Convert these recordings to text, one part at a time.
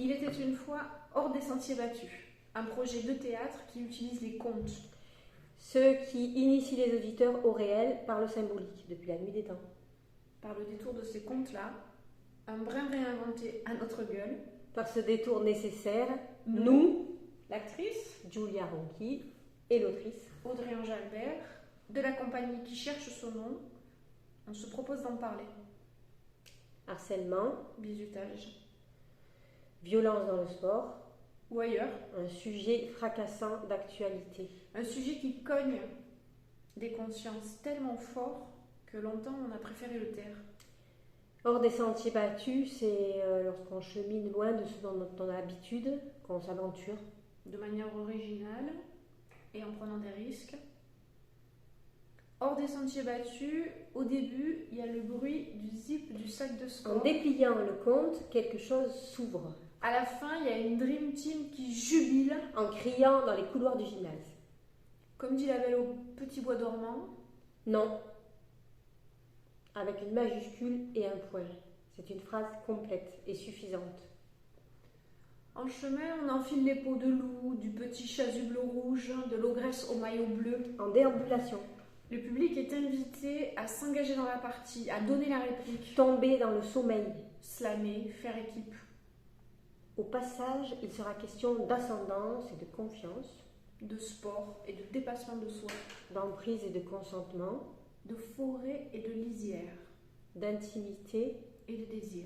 Il était une fois Hors des sentiers battus, un projet de théâtre qui utilise les contes. Ceux qui initient les auditeurs au réel par le symbolique, depuis la nuit des temps. Par le détour de ces contes-là, un brin réinventé à notre gueule. Par ce détour nécessaire, Nous, l'actrice, Julia Ronchi, et l'autrice, Audrey-Ange Albert, de la compagnie qui cherche son nom, on se propose d'en parler. harcèlement, Bizutage. violence dans le sport, Ou ailleurs, un sujet fracassant d'actualité. un sujet qui cogne des consciences tellement fort que longtemps on a préféré le taire. Hors des sentiers battus, c'est lorsqu'on chemine loin de ce dont on a l'habitude, qu'on s'aventure. De manière originale et en prenant des risques. Hors des sentiers battus, au début, il y a le bruit du zip du sac de sport. En dépliant le conte, quelque chose s'ouvre. À la fin, il y a une Dream Team qui jubile. En criant dans les couloirs du gymnase. Comme dit la Belle au petit bois dormant. Non. Avec une majuscule et un point. C'est une phrase complète et suffisante. En chemin, on enfile les peaux de loup, du petit chasuble rouge, de l'ogresse au maillot bleu. En déambulation. Le public est invité à s'engager dans la partie, à donner la réplique. Tomber dans le sommeil. Slammer, faire équipe. Au passage, il sera question d'ascendance et de confiance, De sport et de dépassement de soi. d'emprise et de consentement, De forêt et de lisière. d'intimité. Et de désir.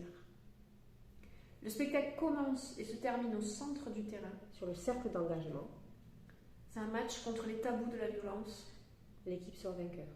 Le spectacle commence et se termine au centre du terrain. Sur le cercle d'engagement, C'est un match contre les tabous de la violence. l'équipe sort vainqueur.